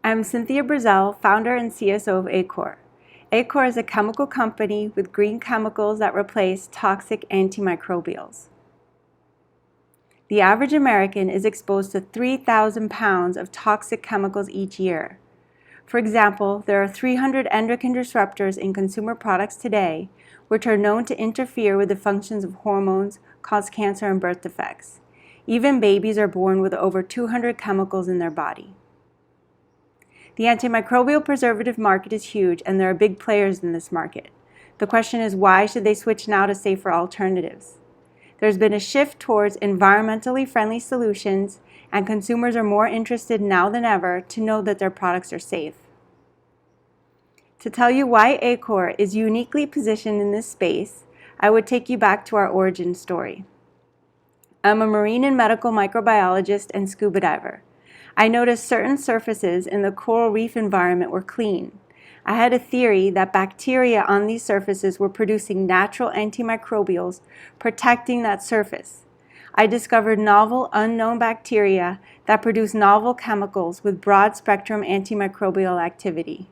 I'm Cynthia Brazel, founder and CSO of Aequor. Aequor is a chemical company with green chemicals that replace toxic antimicrobials. The average American is exposed to 3,000 pounds of toxic chemicals each year. For example, there are 300 endocrine disruptors in consumer products today, which are known to interfere with the functions of hormones, cause cancer, and birth defects. Even babies are born with over 200 chemicals in their body. The antimicrobial preservative market is huge, and there are big players in this market. The question is, why should they switch now to safer alternatives? There's been a shift towards environmentally friendly solutions, and consumers are more interested now than ever to know that their products are safe. To tell you why Aequor is uniquely positioned in this space, I would take you back to our origin story. I'm a marine and medical microbiologist and scuba diver. I noticed certain surfaces in the coral reef environment were clean. I had a theory that bacteria on these surfaces were producing natural antimicrobials, protecting that surface. I discovered novel, unknown bacteria that produce novel chemicals with broad-spectrum antimicrobial activity.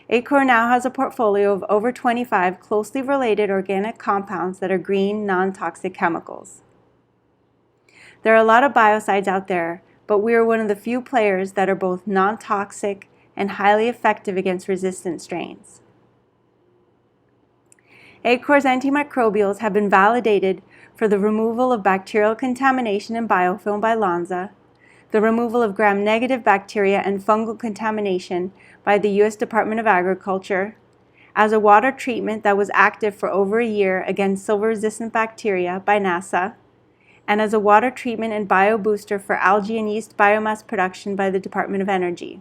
Aequor now has a portfolio of over 25 closely related organic compounds that are green, non-toxic chemicals. There are a lot of biocides out there, but we are one of the few players that are both non-toxic and highly effective against resistant strains. Aequor's antimicrobials have been validated for the removal of bacterial contamination in biofilm by Lonza, the removal of gram-negative bacteria and fungal contamination by the U.S. Department of Agriculture, as a water treatment that was active for over a year against silver-resistant bacteria by NASA, and as a water treatment and biobooster for algae and yeast biomass production by the Department of Energy.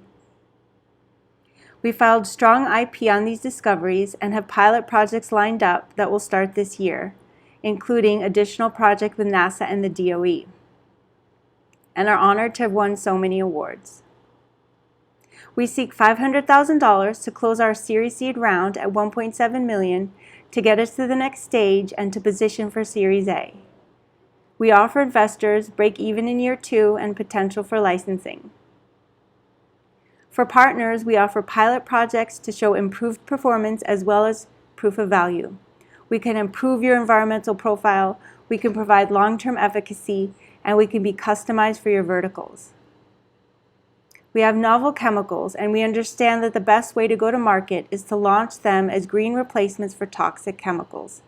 We filed strong IP on these discoveries and have pilot projects lined up that will start this year, including additional projects with NASA and the DOE, and are honored to have won so many awards. We seek $500,000 to close our Series Seed round at $1.7 million to get us to the next stage and to position for Series A. We offer investors break even in year 2 and potential for licensing. For partners, we offer pilot projects to show improved performance as well as proof of value. We can improve your environmental profile, we can provide long-term efficacy, and we can be customized for your verticals. We have novel chemicals, and we understand that the best way to go to market is to launch them as green replacements for toxic chemicals.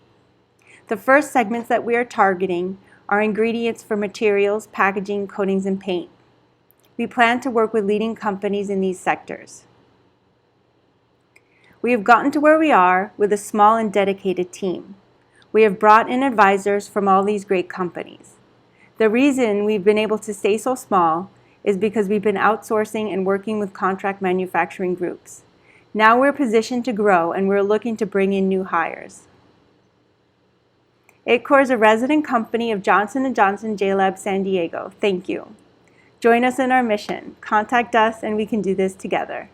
The first segments that we are targeting are ingredients for materials, packaging, coatings, and paint. We plan to work with leading companies in these sectors. We have gotten to where we are with a small and dedicated team. We have brought in advisors from all these great companies. The reason we've been able to stay so small is because we've been outsourcing and working with contract manufacturing groups. Now we're positioned to grow, and we're looking to bring in new hires. Aequor is a resident company of Johnson & Johnson JLab San Diego. Thank you. Join us in our mission. Contact us and we can do this together.